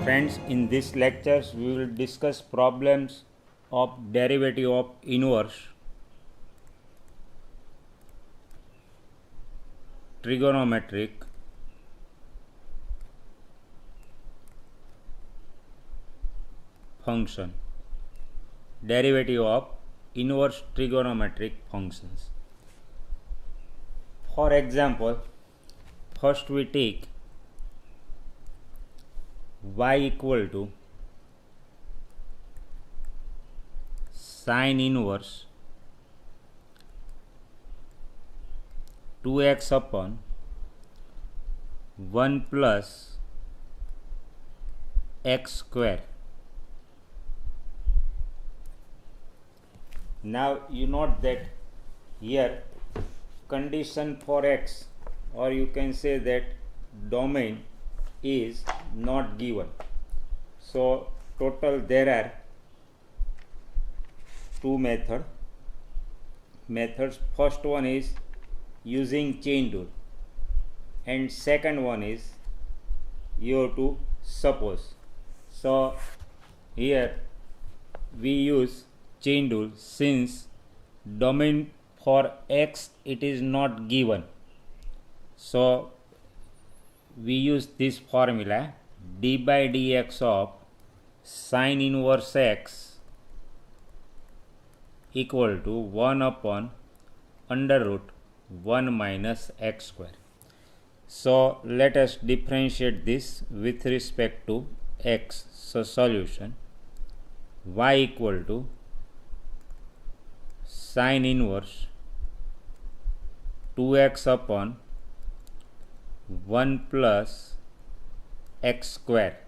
Friends, in this lectures we will discuss problems of derivative of inverse trigonometric function. Derivative of inverse trigonometric functions. For example, first we take y equal to sine inverse 2x upon 1 plus x square. Now you note that here condition for x, or you can say that domain, is not given. So total there are two methods. First one is using chain rule, and second one is you have to suppose. So here we use chain rule since domain for x it is not given. So we use this formula d by dx of sine inverse x equal to 1 upon under root 1 minus x square. So let us differentiate this with respect to x. So solution y equal to sine inverse 2x upon 1 plus x square.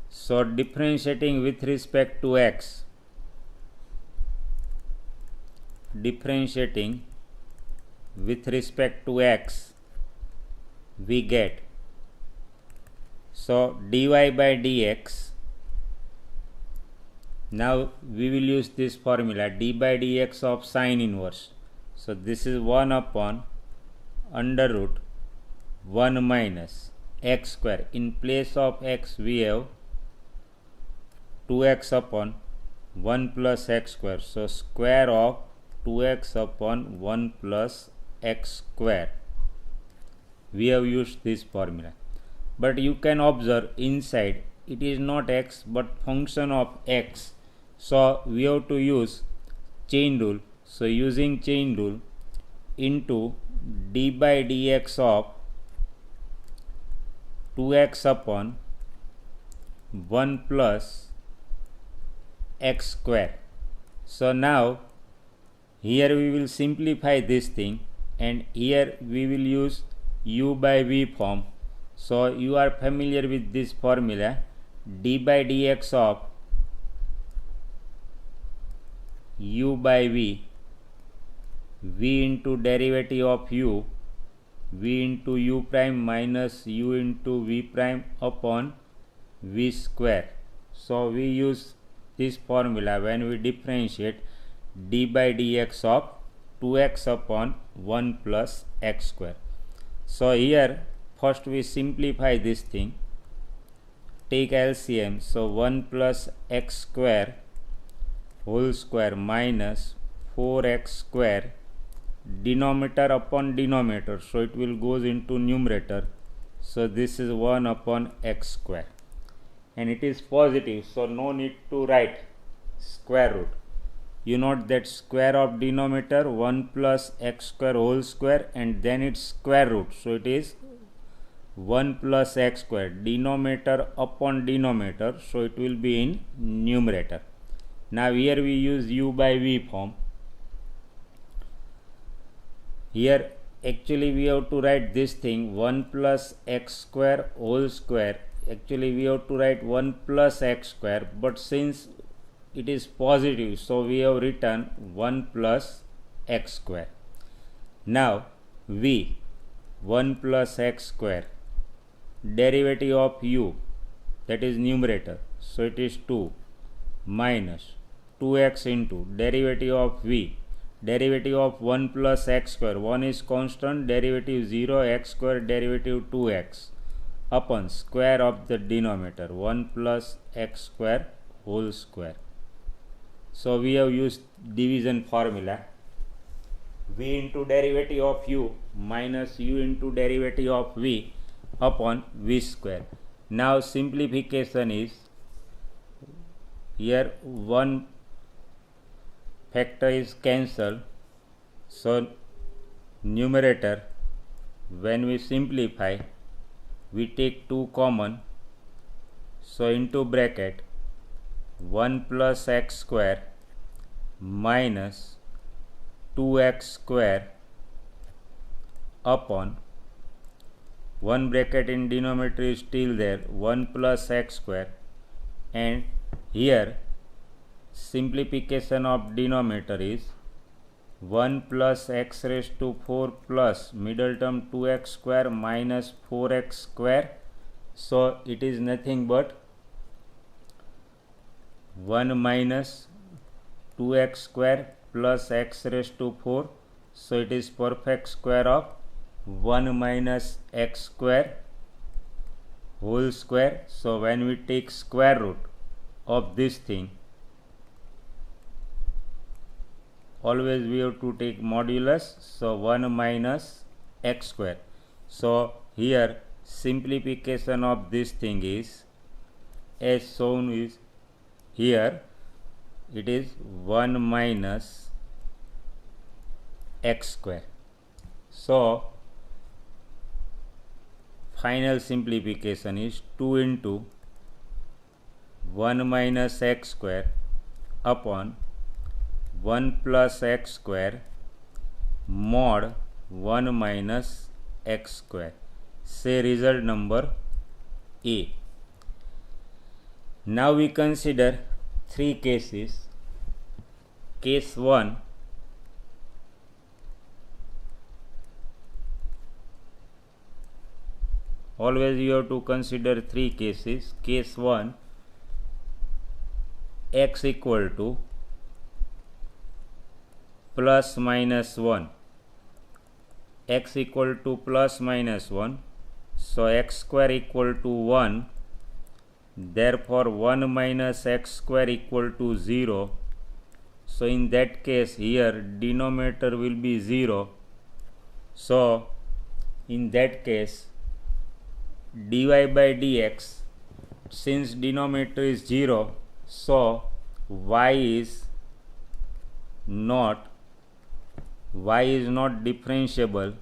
So differentiating with respect to x, we get, so dy by dx, now we will use this formula d by dx of sine inverse. So this is 1 upon under root 1 minus x square. In place of x we have 2x upon 1 plus x square. So square of 2x upon 1 plus x square. We have used this formula. But you can observe inside it is not x but function of x. So we have to use chain rule. So using chain rule into d by dx of 2x upon 1 plus x square. So now here we will simplify this thing, and here we will use u by v form. So you are familiar with this formula, d by dx of u by v, v into derivative of u, v into u prime minus u into v prime upon v square. So we use this formula when we differentiate d by dx of 2x upon 1 plus x square. So here first we simplify this thing, take LCM. So 1 plus x square whole square minus 4x square, denominator upon denominator, so it will goes into numerator. So this is 1 upon x square, and it is positive, so no need to write square root. You note that square of denominator 1 plus x square whole square, and then its square root, so it is 1 plus x square, denominator upon denominator, so it will be in numerator. Now here we use u by v form. Here actually we have to write this thing 1 plus x square whole square. Actually we have to write 1 plus x square, but since it is positive, so we have written 1 plus x square. Now v 1 plus x square, derivative of u, that is numerator, so it is 2 minus 2x into derivative of v, derivative of 1 plus x square, 1 is constant, derivative 0, x square derivative 2x upon square of the denominator, 1 plus x square whole square. So we have used division formula, v into derivative of u minus u into derivative of v upon v square. Now simplification is, here one factor is cancelled, so numerator, when we simplify, we take 2 common, so into bracket 1 plus x square minus 2x square upon, one bracket in denominator is still there, 1 plus x square, and here simplification of denominator is 1 plus x raised to 4 plus middle term 2x square minus 4x square. So it is nothing but 1 minus 2x square plus x raised to 4. So it is perfect square of 1 minus x square whole square. So when we take square root of this thing, always we have to take modulus, so 1 minus x square. So here simplification of this thing is, as shown is here, it is 1 minus x square. So final simplification is 2 into 1 minus x square upon 1 plus x square mod 1 minus x square. Say result number A. Now we consider 3 cases. Case 1, always you have to consider 3 cases. Case 1, x equal to plus minus 1, x equal to plus minus 1, so x square equal to 1, therefore 1 minus x square equal to 0. So in that case here denominator will be 0. So in that case dy by dx, since denominator is 0, so y is not differentiable,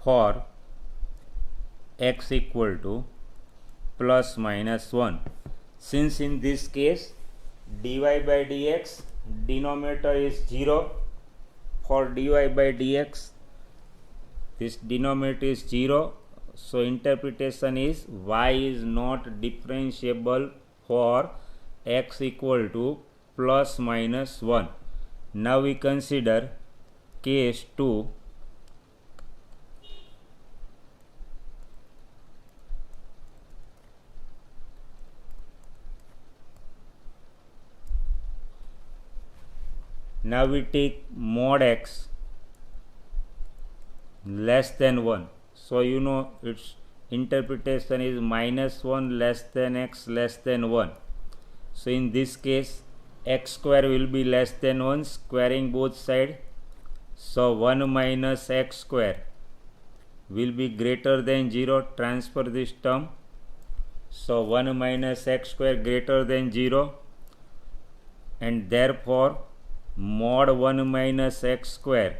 for x equal to plus minus 1. Since in this case dy by dx denominator is 0, for dy by dx this denominator is 0, so interpretation is y is not differentiable for x equal to plus minus 1. Now we consider case 2. Now we take mod x less than 1. So you know its interpretation is minus 1 less than x less than 1. So in this case x square will be less than 1, squaring both sides. So 1 minus x square will be greater than 0, transfer this term. So 1 minus x square greater than 0, and therefore mod 1 minus x square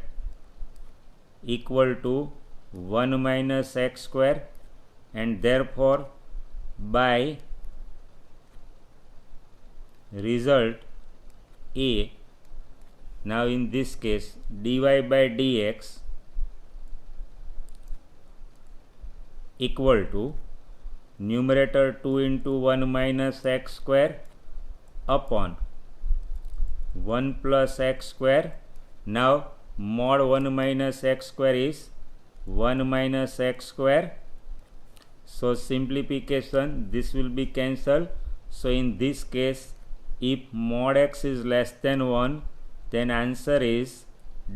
equal to 1 minus x square, and therefore by result A, now in this case dy by dx equal to numerator 2 into 1 minus x square upon 1 plus x square. Now mod 1 minus x square is 1 minus x square. So simplification, this will be cancelled. So in this case If mod x is less than 1, then answer is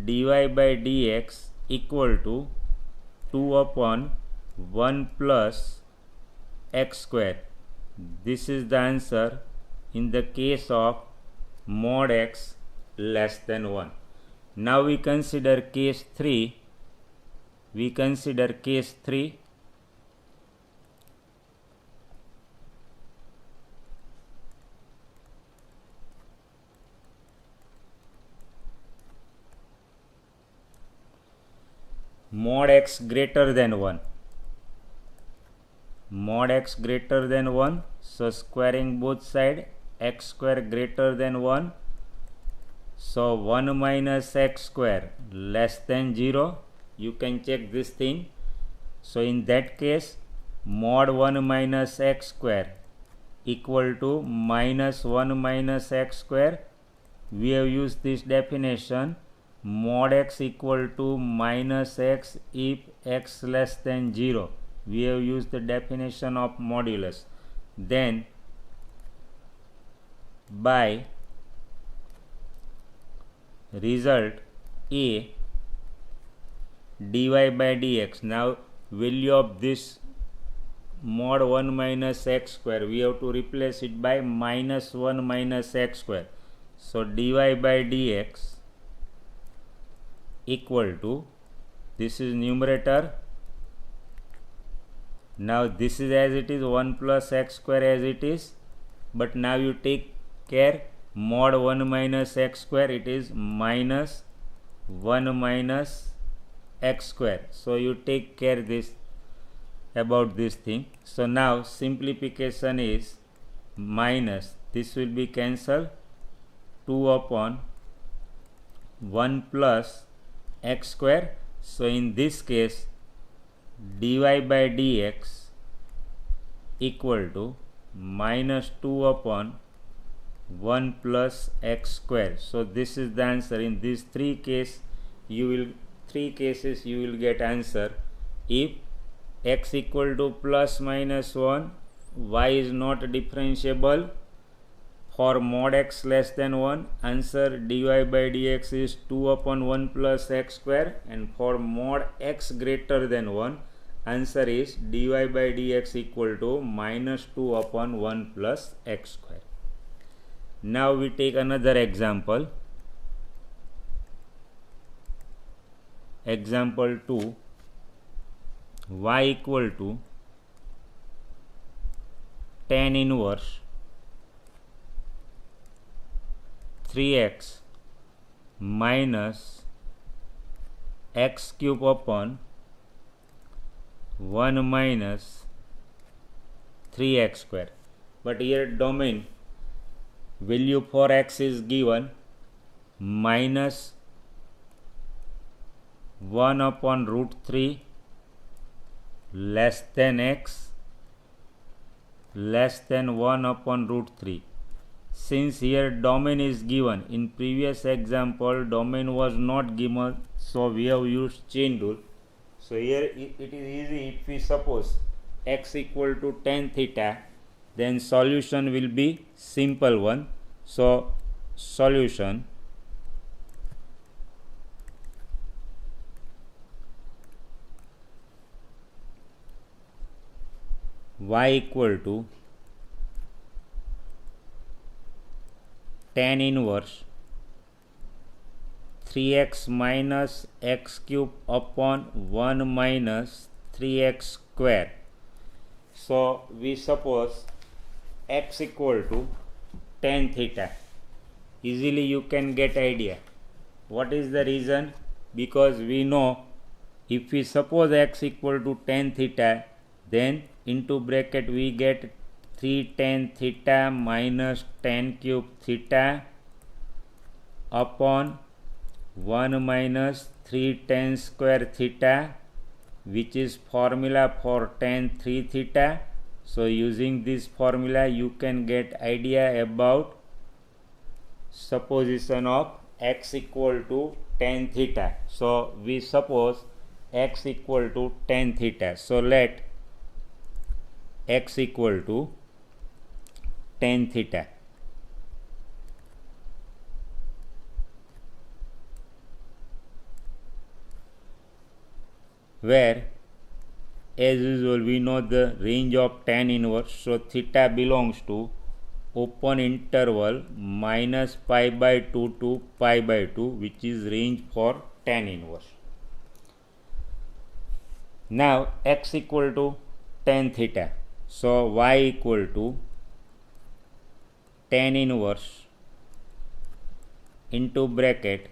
dy by dx equal to 2 upon 1 plus x square. This is the answer in the case of mod x less than 1. Now we consider case 3. Mod x greater than 1. Mod x greater than 1. So squaring both sides, x square greater than 1. So 1 minus x square less than 0. You can check this thing. So in that case, mod 1 minus x square equal to minus 1 minus x square. We have used this definition. Mod x equal to minus x if x less than 0. We have used the definition of modulus. Then by result a dy by dx. Now value of this mod 1 minus x square, we have to replace it by minus 1 minus x square. So dy by dx equal to, this is numerator. Now this is as it is, 1 plus x square as it is. But now you take care, mod 1 minus x square, it is minus 1 minus x square. So you take care this about this thing. So now simplification is minus, this will be cancelled, 2 upon 1 plus x square. So in this case dy by dx equal to minus 2 upon 1 plus x square. So this is the answer. In these three cases you will get answer. If x equal to plus minus 1, y is not differentiable. For mod x less than 1, answer dy by dx is 2 upon 1 plus x square, and for mod x greater than 1, answer is dy by dx equal to minus 2 upon 1 plus x square. Now we take another example. Example 2, y equal to tan inverse 3x minus x cube upon 1 minus 3x square. But here domain value for x is given minus 1 upon root 3 less than x less than 1 upon root 3. Since here domain is given, in previous example domain was not given, so we have used chain rule. So here it is easy. If we suppose x equal to tan theta, then solution will be simple one. So solution y equal to tan inverse 3x minus x cube upon 1 minus 3x square. So we suppose x equal to tan theta. Easily you can get idea. What is the reason? Because we know if we suppose x equal to tan theta, then into bracket we get 3 tan theta minus tan cube theta upon 1 minus 3 tan square theta, which is formula for tan 3 theta. So using this formula you can get idea about supposition of x equal to tan theta. So we suppose x equal to tan theta. So let x equal to tan theta. where as usual we know the range of tan inverse, so theta belongs to open interval minus pi by 2 to pi by 2, which is range for tan inverse. Now x equal to tan theta, so y equal to tan inverse into bracket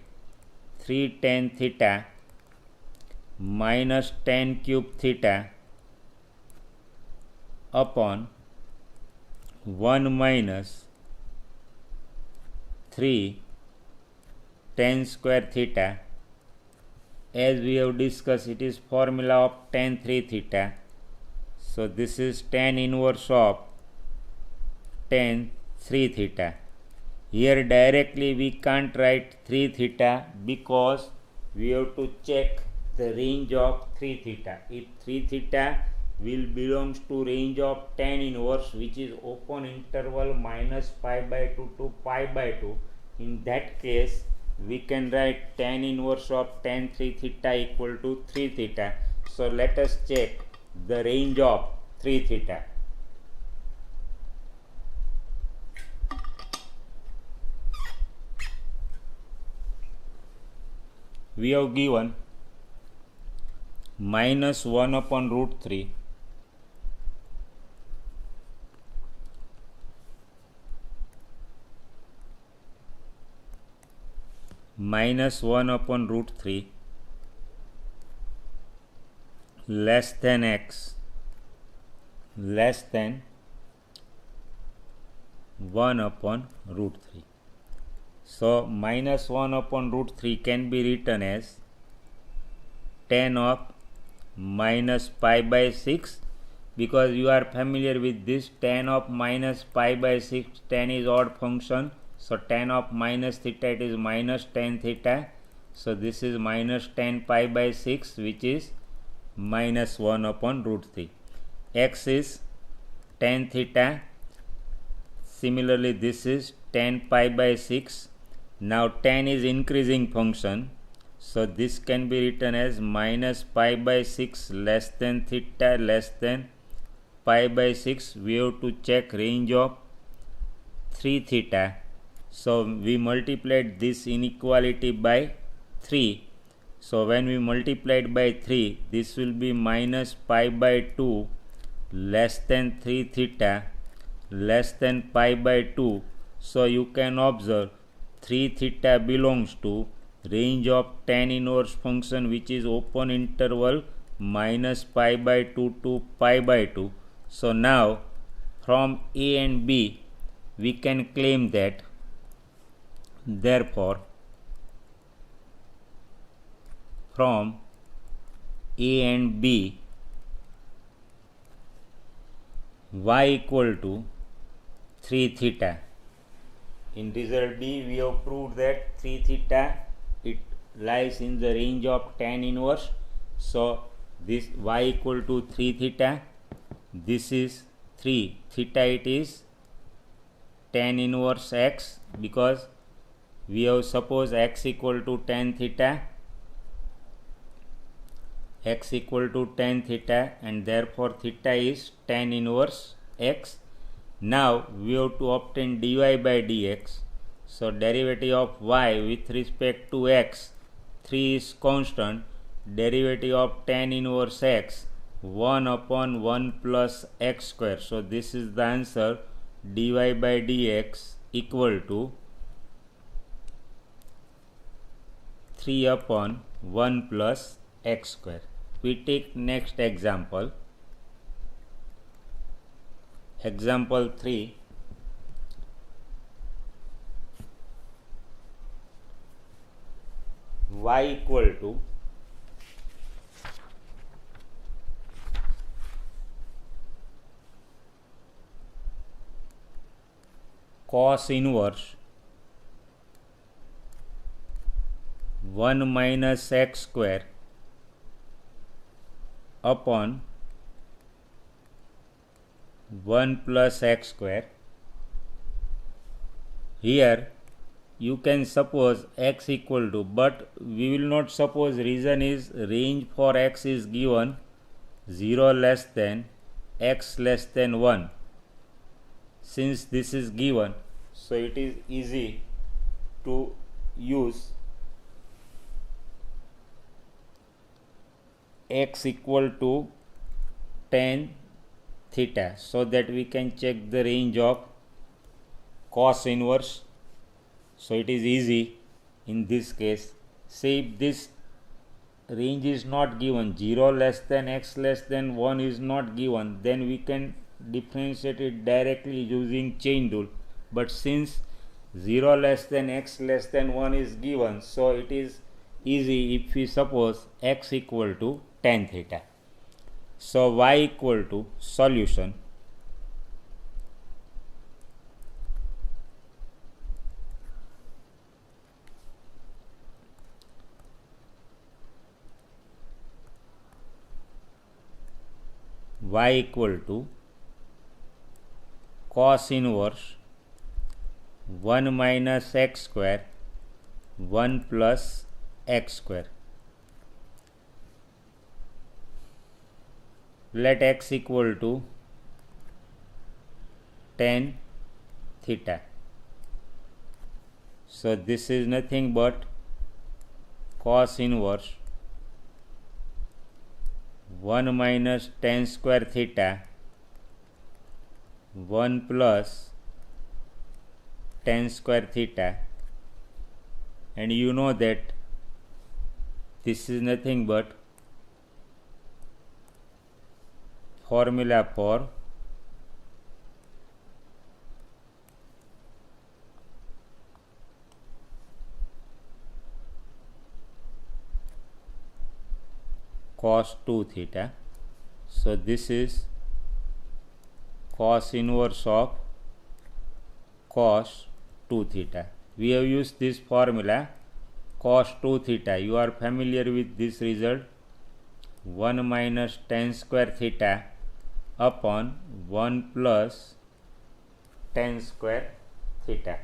3 tan theta minus tan cube theta upon 1 minus 3 tan square theta. As we have discussed, it is formula of tan 3 theta. So this is tan inverse of tan 3 theta. Here directly we can't write 3 theta because we have to check the range of 3 theta. If 3 theta will belongs to range of tan inverse, which is open interval minus pi by 2 to pi by 2, in that case we can write tan inverse of tan 3 theta equal to 3 theta. So let us check the range of 3 theta. We have given minus 1 upon root 3 minus 1 upon root 3 less than x less than 1 upon root 3. So minus 1 upon root 3 can be written as tan of minus pi by 6, because you are familiar with this tan of minus pi by 6, tan is odd function. So tan of minus theta, it is minus tan theta. So this is minus tan pi by 6, which is minus 1 upon root 3. X is tan theta. Similarly, this is tan pi by 6. Now tan is increasing function. So this can be written as minus pi by 6 less than theta less than pi by 6. We have to check range of 3 theta. So we multiplied this inequality by 3. So when we multiplied by 3, this will be minus pi by 2 less than 3 theta less than pi by 2. So you can observe 3 theta belongs to range of tan inverse function, which is open interval minus pi by 2 to pi by 2. So now from A and B we can claim that therefore from A and B y equal to 3 theta. In result B we have proved that 3 theta it lies in the range of tan inverse. So this y equal to 3 theta, this is 3 theta, it is tan inverse x, because we have suppose x equal to tan theta, x equal to tan theta, and therefore theta is tan inverse x. Now we have to obtain dy by dx. So derivative of y with respect to x, 3 is constant, derivative of tan inverse x 1 upon 1 plus x square. So this is the answer, dy by dx equal to 3 upon 1 plus x square. We take next example. Example 3. Y equal to cos inverse 1 minus x square upon 1 plus x square. Here you can suppose x equal to, but we will not suppose. Reason is range for x is given 0 less than x less than 1. Since this is given, so it is easy to use x equal to tan theta, so that we can check the range of cos inverse. So it is easy in this case. Say if this range is not given, 0 less than x less than 1 is not given, then we can differentiate it directly using chain rule. But since 0 less than x less than 1 is given, so it is easy if we suppose x equal to tan theta. So y equal to solution y equal to cos inverse 1 minus x square 1 plus x square. Let x equal to tan theta. So this is nothing but cos inverse 1 minus tan square theta 1 plus tan square theta, and you know that this is nothing but formula for cos 2 theta. So this is cos inverse of cos 2 theta. We have used this formula cos 2 theta. You are familiar with this result, 1 minus tan square theta upon 1 plus tan square theta.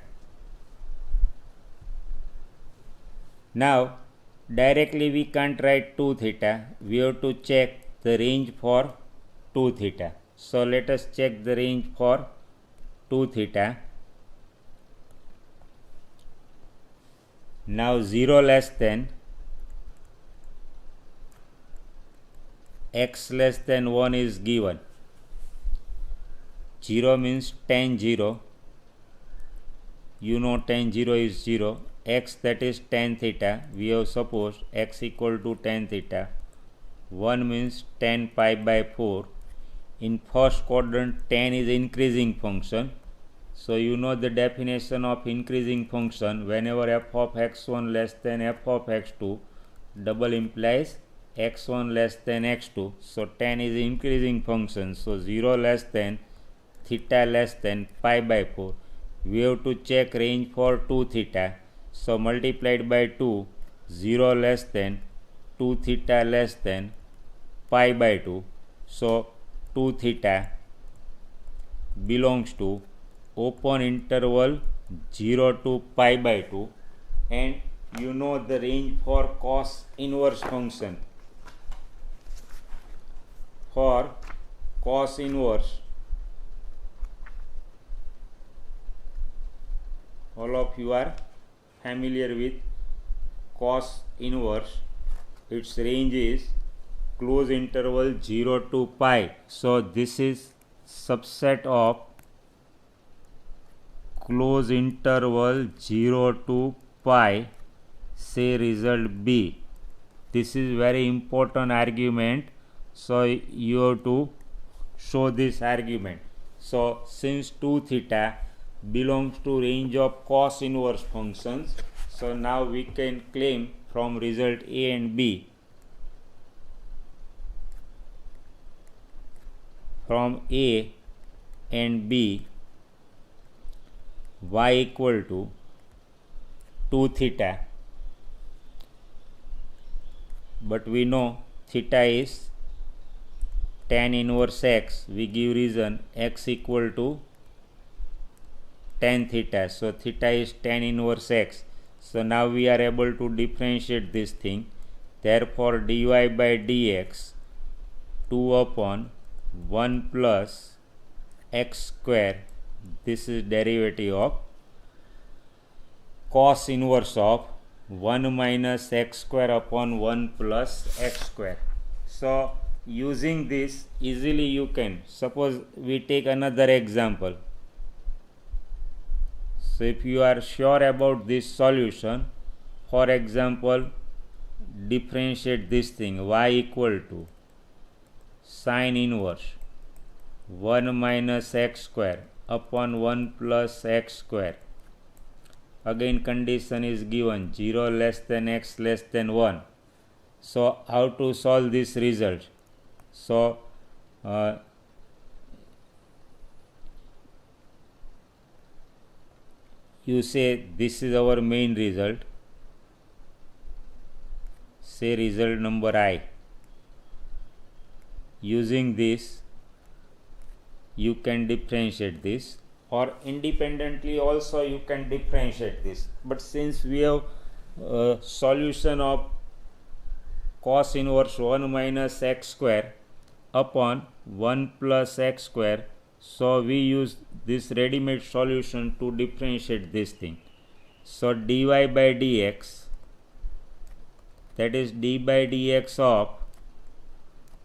Now directly we can't write 2 theta, we have to check the range for 2 theta. So let us check the range for 2 theta. Now 0 less than x less than 1 is given. 0 means tan 0. You know tan 0 is 0. X, that is tan theta. We have supposed x equal to tan theta. 1 means tan pi by 4. In first quadrant, tan is increasing function. So you know the definition of increasing function. Whenever f of x1 less than f of x2, double implies x1 less than x2. So tan is increasing function. So 0 less than theta less than pi by 4. We have to check range for 2 theta. So multiplied by 2, 0 less than 2 theta less than pi by 2. So 2 theta belongs to open interval 0 to pi by 2, and you know the range for cos inverse function. For cos inverse, all of you are familiar with cos inverse. Its range is close interval 0 to pi. So this is subset of close interval 0 to pi. Say result B. This is very important argument. So you have to show this argument. So since 2 theta belongs to range of cos inverse functions, so now we can claim from result A and B. From A and B, y equal to 2 theta, but we know theta is tan inverse x. We give reason x equal to tan theta. So theta is tan inverse x. So now we are able to differentiate this thing. Therefore dy by dx 2 upon 1 plus x square, this is derivative of cos inverse of 1 minus x square upon 1 plus x square. So using this easily you can, suppose we take another example. So if you are sure about this solution, for example, differentiate this thing y equal to sine inverse 1 minus x square upon 1 plus x square. Again condition is given 0 less than x less than 1. So how to solve this result? So you say this is our main result, say result number I. Using this you can differentiate this, or independently also you can differentiate this. But since we have solution of cos inverse 1 minus x square upon 1 plus x square, so we use this ready-made solution to differentiate this thing. So dy by dx, that is d by dx of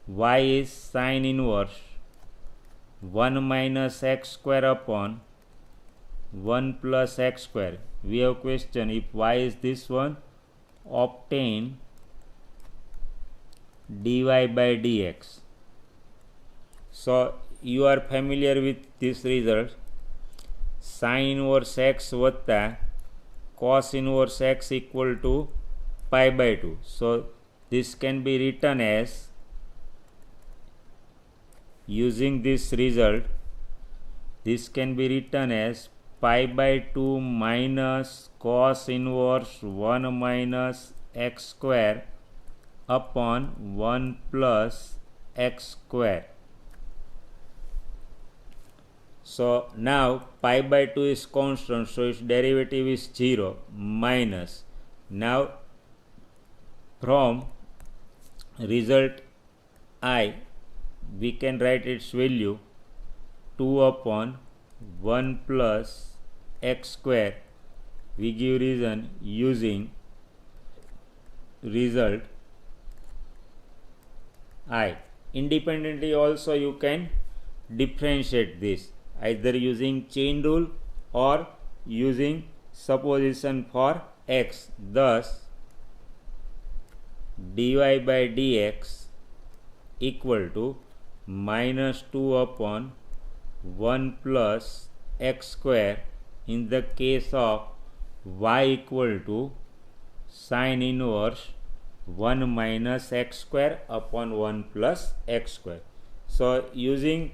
y is sine inverse 1 minus x square upon 1 plus x square. We have question, if y is this one, obtain dy by dx. So you are familiar with this result, sine inverse x vata cos inverse x equal to pi by 2. So this can be written as, using this result, this can be written as pi by 2 minus cos inverse 1 minus x square upon 1 plus x square. So now pi by 2 is constant, so its derivative is 0 minus. Now from result I, we can write its value 2 upon 1 plus x square. We give reason using result I. Independently also you can differentiate this, either using chain rule or using supposition for x. Thus dy by dx equal to minus 2 upon 1 plus x square in the case of y equal to sine inverse 1 minus x square upon 1 plus x square. So using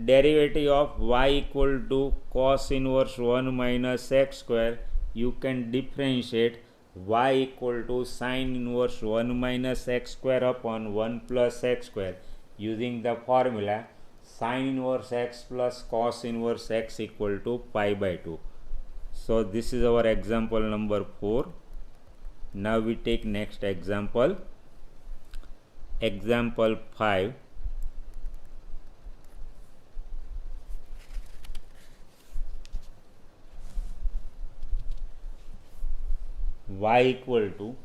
derivative of y equal to cos inverse 1 minus x square, you can differentiate y equal to sine inverse 1 minus x square upon 1 plus x square using the formula sine inverse x plus cos inverse x equal to pi by 2. So this is our example number 4. Now we take next example, example 5. Y equal to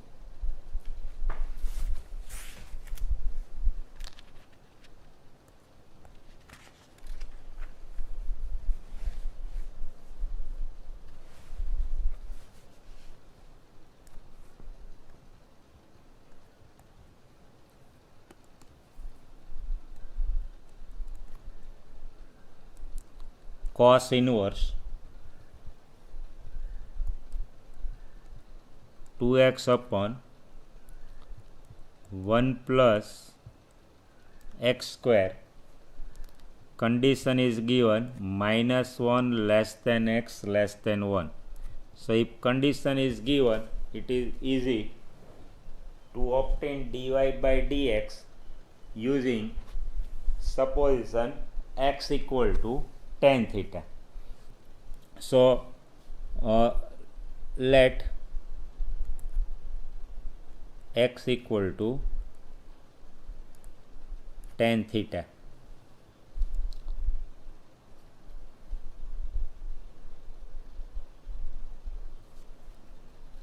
cos inverse 2x upon 1 plus x square. Condition is given minus 1 less than x less than 1. So if condition is given, it is easy to obtain dy by dx using supposition x equal to tan theta. So let x equal to tan theta.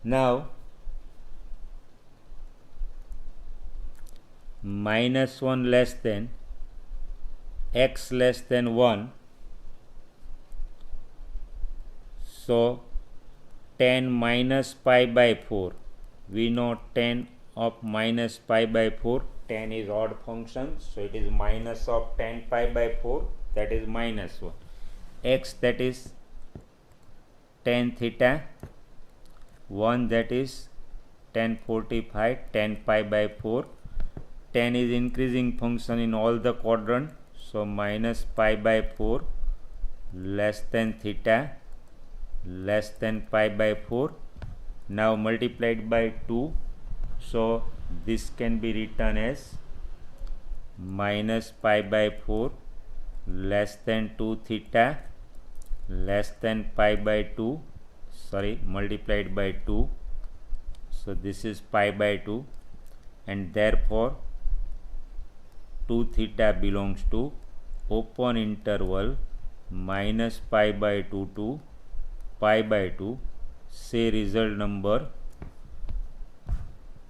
Now -1 less than x less than 1, so tan minus pi by 4. We know tan of minus pi by 4, tan is odd function, so it is minus of tan pi by 4, that is -1. X, that is tan theta. 1, that is tan 45, tan pi by 4. Tan is increasing function in all the quadrant, so minus pi by 4 less than theta less than pi by 4. Now multiplied by 2, so this can be written as minus pi by 4 less than 2 theta less than pi by 2, multiplied by 2, so this is pi by 2, and therefore 2 theta belongs to open interval minus pi by 2 to pi by 2. Say result number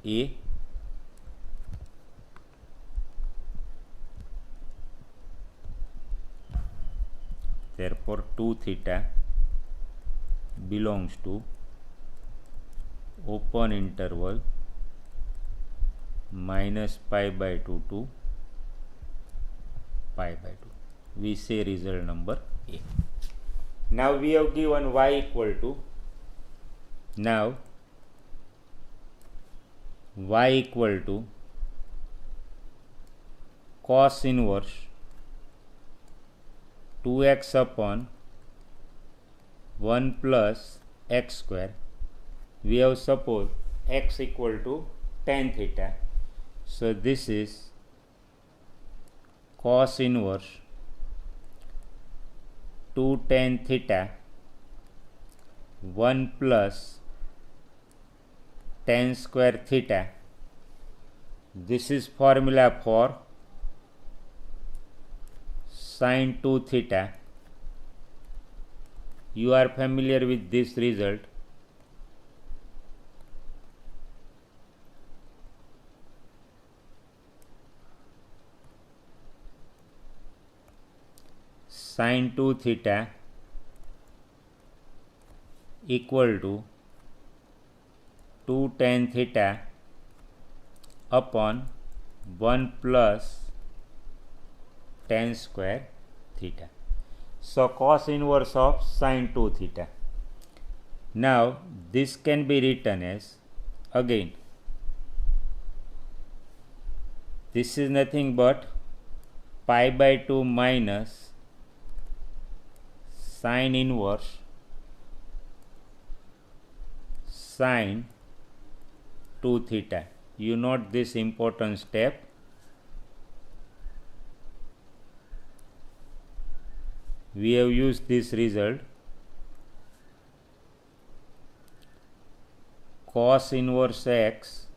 A. Therefore 2 theta belongs to open interval minus pi by 2 to pi by 2. We say result number A. Now we have given y equal to, now y equal to cos inverse 2x upon 1 plus x square. We have suppose x equal to tan theta, so this is cos inverse 2 tan theta 1 plus tan square theta. This is formula for sin 2 theta. You are familiar with this result. Sin 2 theta equal to 2 tan theta upon 1 plus tan square theta. So cos inverse of sin 2 theta. Now this can be written as, again this is nothing but pi by 2 minus sin inverse sin 2 theta. You note this important step. We have used this result. Cos inverse x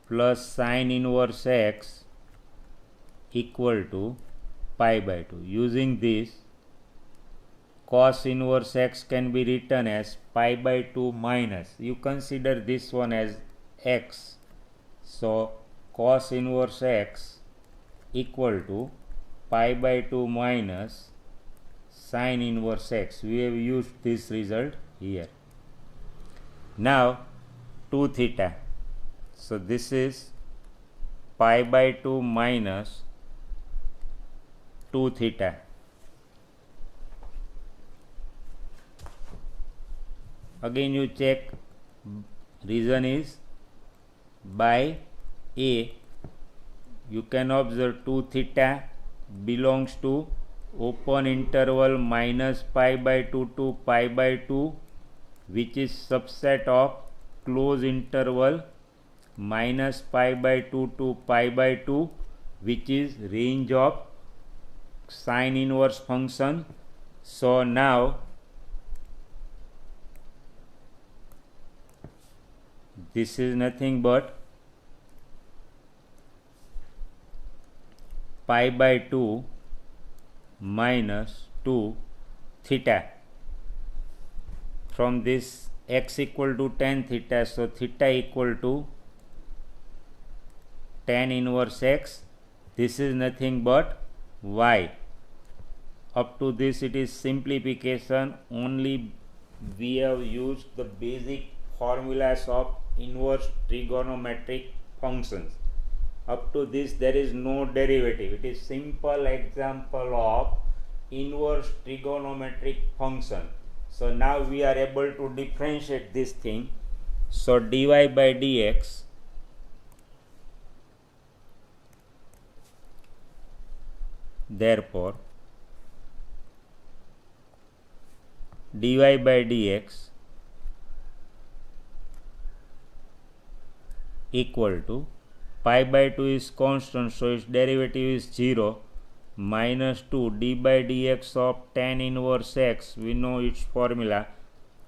plus sin inverse x equal to pi by 2. Using this, cos inverse x can be written as pi by 2 minus, you consider this one as x, so cos inverse x equal to pi by 2 minus sin inverse x. We have used this result here. Now 2 theta, so this is pi by 2 minus 2 theta. Again you check, reason is by A. You can observe 2 theta belongs to open interval minus pi by 2 to pi by 2, which is subset of closed interval minus pi by 2 to pi by 2, which is range of sin inverse function. So now this is nothing but pi by 2 minus 2 theta. From this x equal to tan theta, so theta equal to tan inverse x. This is nothing but y. Up to this it is simplification. Only we have used the basic formulas of inverse trigonometric functions. Up to this there is no derivative. It is simple example of inverse trigonometric function. So now we are able to differentiate this thing. So dy by dx therefore dy by dx equal to pi by 2 is constant, so its derivative is 0, minus 2 d by dx of tan inverse x, we know its formula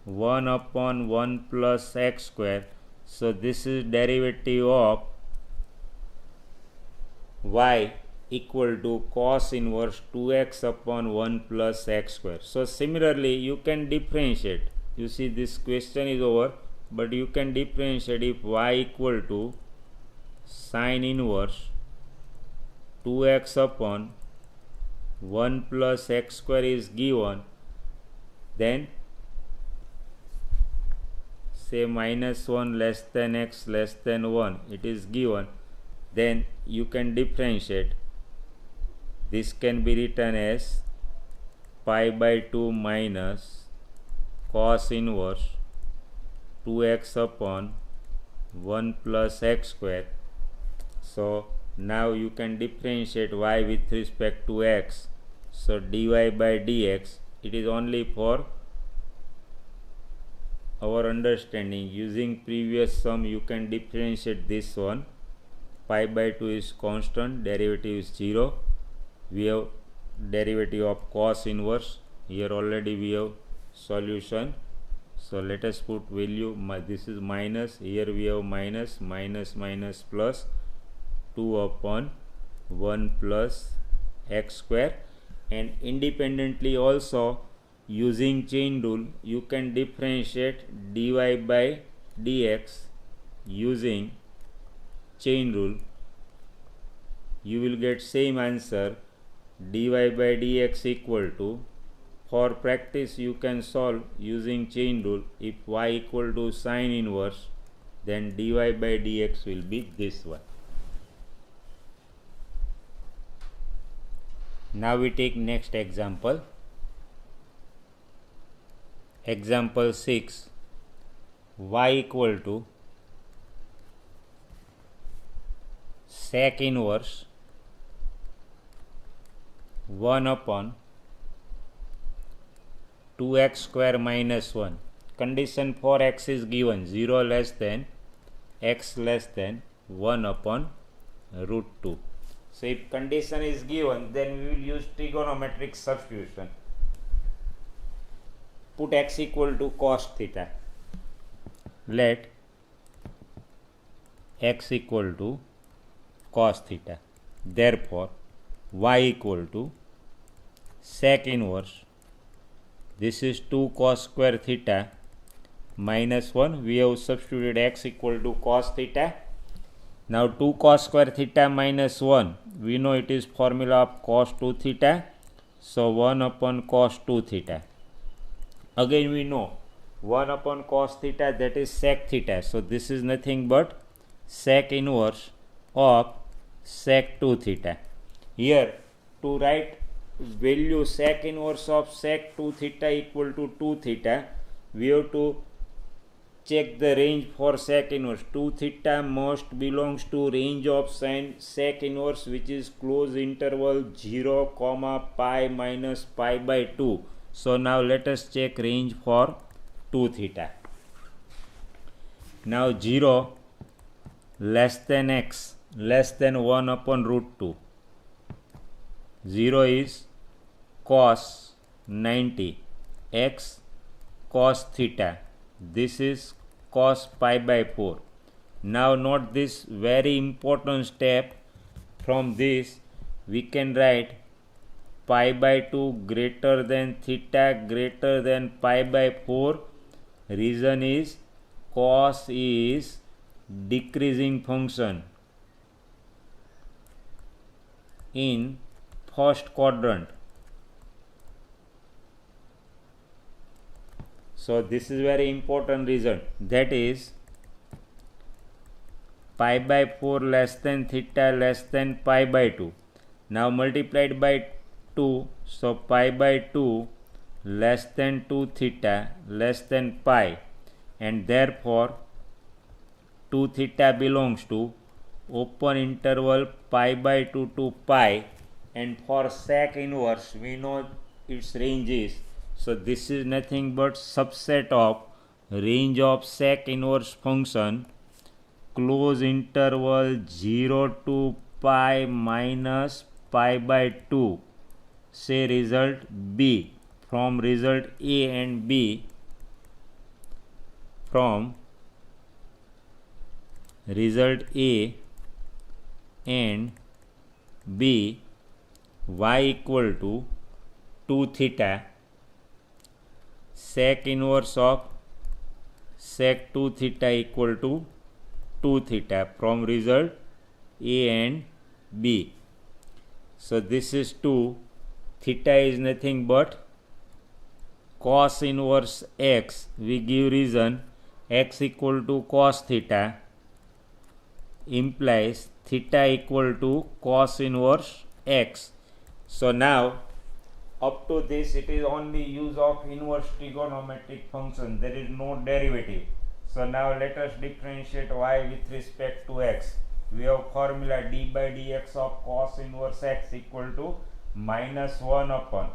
1 upon 1 plus x square. So this is derivative of y equal to cos inverse 2x upon 1 plus x square. So similarly you can differentiate. You see this question is over, but you can differentiate if y equal to sin inverse 2x upon 1 plus x square is given, then say minus 1 less than x less than 1 it is given, then you can differentiate. This can be written as pi by 2 minus cos inverse 2x upon 1 plus x square. So now you can differentiate y with respect to x. So dy by dx, it is only for our understanding. Using previous sum you can differentiate this one. Pi by 2 is constant, derivative is 0. We have derivative of cos inverse. Here already we have solution. So let us put value, this is minus, here we have minus, minus, minus, plus 2 upon 1 plus x square. And independently also using chain rule you can differentiate dy by dx using chain rule. You will get same answer, dy by dx equal to, for practice you can solve using chain rule. If y equal to sin inverse, then dy by dx will be this one. Now we take next example. Example 6, y equal to sec inverse 1 upon 2x square minus 1. Condition for x is given 0 less than x less than 1 upon root 2. So if condition is given, then we will use trigonometric substitution. Put x equal to cos theta. Let x equal to cos theta. Therefore y equal to sec inverse, this is 2 cos square theta minus 1. We have substituted x equal to cos theta. Now 2 cos square theta minus 1, we know it is formula of cos 2 theta. So 1 upon cos 2 theta. Again we know 1 upon cos theta, that is sec theta. So this is nothing but sec inverse of sec 2 theta. Here to write value sec inverse of sec 2 theta equal to 2 theta, we have to check the range for sec inverse. 2 theta must belongs to range of sec inverse, which is close interval 0, pi minus pi by 2. So now let us check range for 2 theta. Now 0 less than x less than 1 upon root 2. 0 is cos 90, x cos theta, this is cos pi by 4. Now note this very important step. From this we can write pi by 2 greater than theta greater than pi by 4. Reason is cos is decreasing function in first quadrant. So this is very important reason, that is pi by 4 less than theta less than pi by 2. Now multiplied by 2, so pi by 2 less than 2 theta less than pi, and therefore 2 theta belongs to open interval pi by 2 to pi, and for sec inverse we know its range is, so this is nothing but subset of range of sec inverse function close interval 0 to pi minus pi by 2. Say result B. From result A and B, from result A and B, y equal to 2 theta, sec inverse of sec 2 theta equal to 2 theta from result A and B. So this is 2, theta is nothing but cos inverse x, we give reason x equal to cos theta, implies theta equal to cos inverse x. So now up to this it is only use of inverse trigonometric function, there is no derivative. So now let us differentiate y with respect to x. We have formula d by dx of cos inverse x equal to minus 1 upon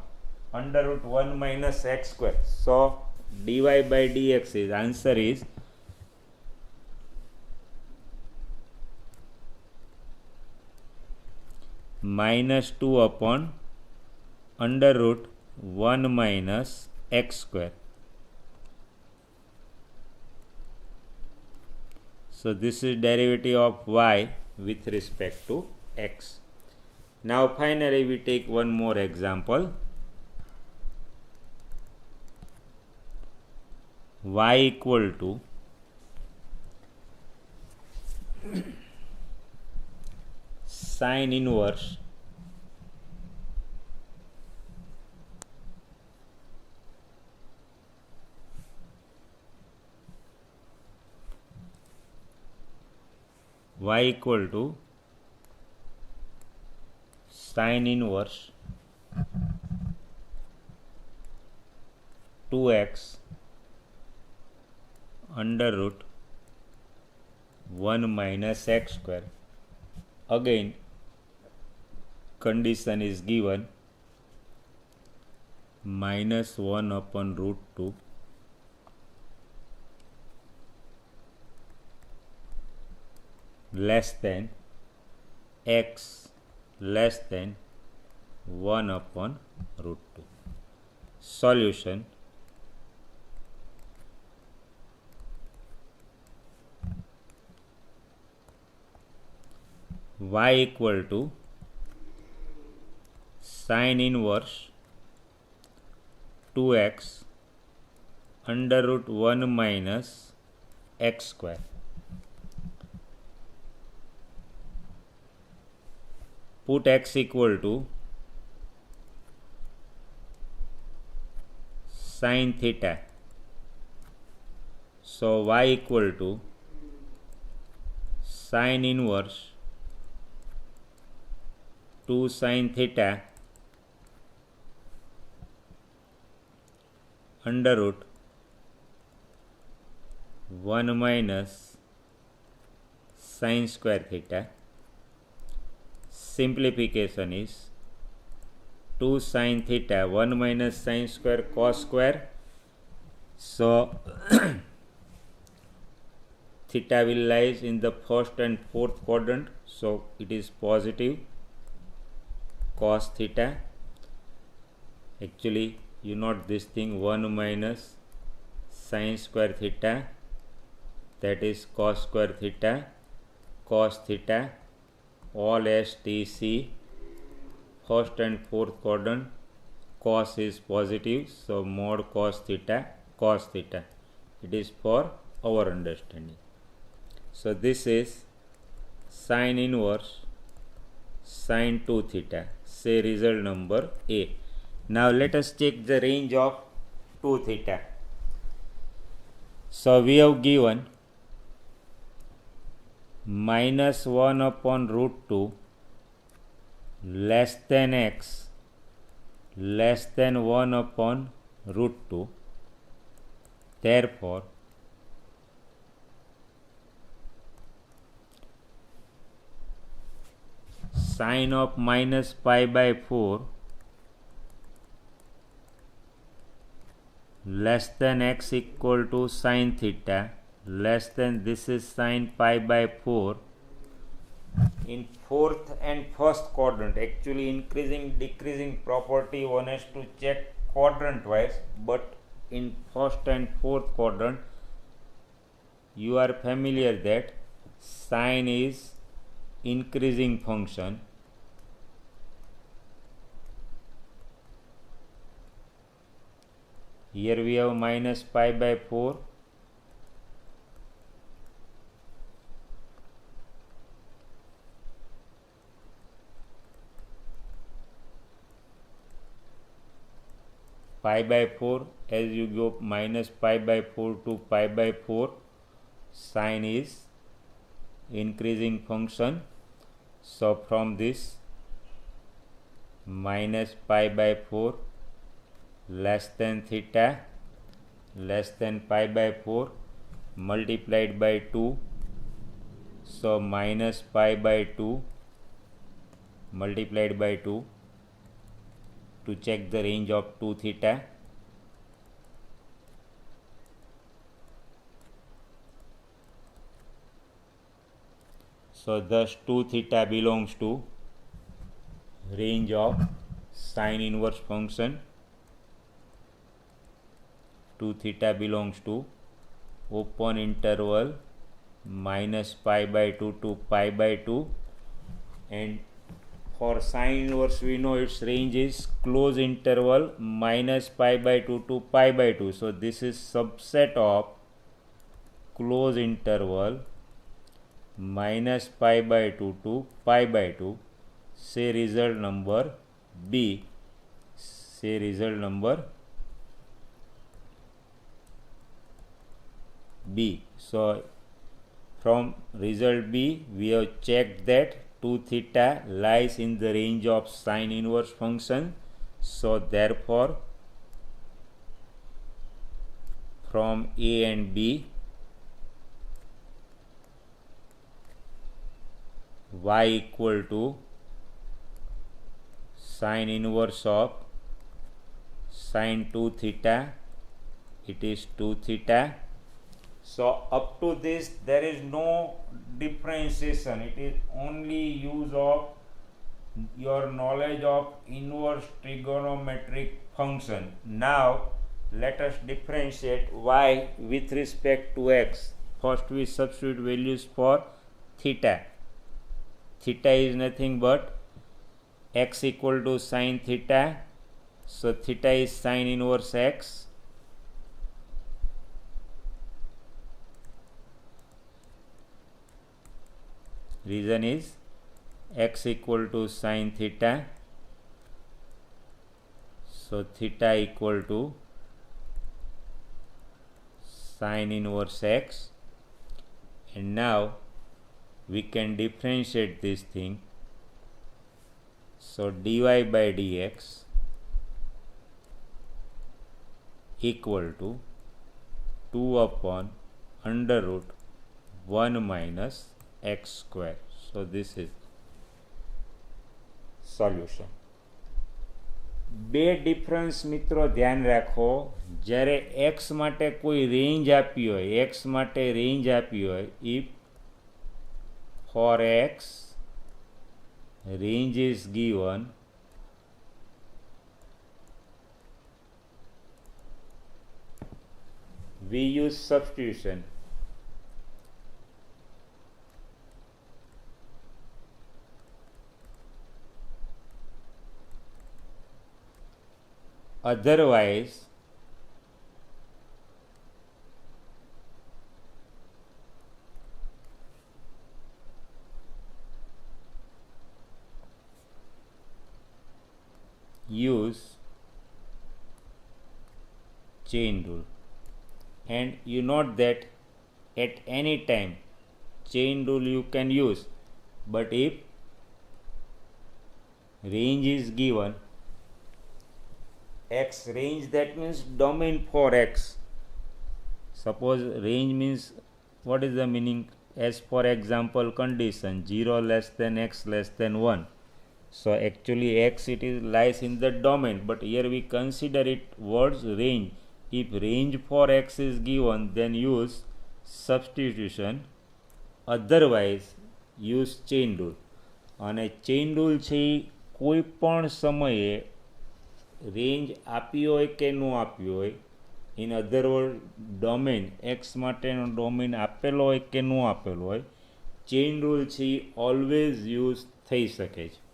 under root 1 minus x square. So dy by dx is, answer is minus 2 upon under root 1 minus x square. So this is derivative of y with respect to x. Now finally we take one more example. Y equal to sine inverse y equal to sine inverse 2x under root 1 minus x square. Again condition is given minus 1 upon root 2 less than x less than 1 upon root 2. Solution: y equal to sine inverse 2x under root 1 minus x square. Put x equal to sine theta. So y equal to sine inverse 2 sine theta under root 1 minus sine square theta. Simplification is 2 sine theta 1 minus sine square cos square. So theta will lies in the first and fourth quadrant, so it is positive cos theta. Actually you note this thing 1 minus sine square theta that is cos square theta, cos theta, all STC, first and fourth quadrant, cos is positive, so mod cos theta, cos theta. It is for our understanding. So this is sin inverse sin 2 theta. Say result number A. Now let us check the range of 2 theta. So we have given minus 1 upon root 2 less than x less than 1 upon root 2. Therefore, sine of minus pi by 4 less than x equal to sine theta less than, this is sine pi by 4 in fourth and first quadrant. Actually increasing decreasing property one has to check quadrant wise, but in first and fourth quadrant you are familiar that sine is increasing function. Here we have minus pi by 4 pi by 4, as you go minus pi by 4 to pi by 4, sine is increasing function. So from this minus pi by 4 less than theta less than pi by 4 multiplied by 2, so minus pi by 2 multiplied by 2 to check the range of 2 theta. So thus 2 theta belongs to range of sine inverse function. 2 theta belongs to open interval minus pi by 2 to pi by 2, and for sine inverse we know its range is close interval minus pi by 2 to pi by 2. So this is subset of close interval minus pi by 2 to pi by 2. Say result number B. Say result number B. So from result B we have checked that 2 theta lies in the range of sine inverse function. So therefore from A and B y equal to sine inverse of sine 2 theta, it is 2 theta. So up to this there is no differentiation, it is only use of your knowledge of inverse trigonometric function. Now let us differentiate y with respect to x. First we substitute values for theta. Theta is nothing but x equal to sine theta, so theta is sine inverse x. Reason is x equal to sine theta, so theta equal to sine inverse x, and now we can differentiate this thing. So dy by dx equal to 2 upon under root 1 minus x square. So this is solution. બે difference મિત્રો ધ્યાન રાખો, જ્યારે x માટે કોઈ range આપી હોય, x માટે રેન્જ આપી હોય, if for x range is given, we use substitution. otherwise use chain rule. And you note that at any time chain rule you can use, but if range is given x range, that means domain for x. Suppose range means, what is the meaning? As for example condition 0 less than x less than 1. So actually x it is lies in the domain, but here we consider it words range. If range for x is given, then use substitution, otherwise use chain rule. અને chain rule છે કોઈ પણ સમયે range આપી હોય કે ન આપ્યું હોય, in other word domain x માટેનો ડોમેન આપેલો હોય કે ન આપેલો હોય, ચેઇન રૂલ છે ઓલવેઝ યુઝ થઈ શકે છે.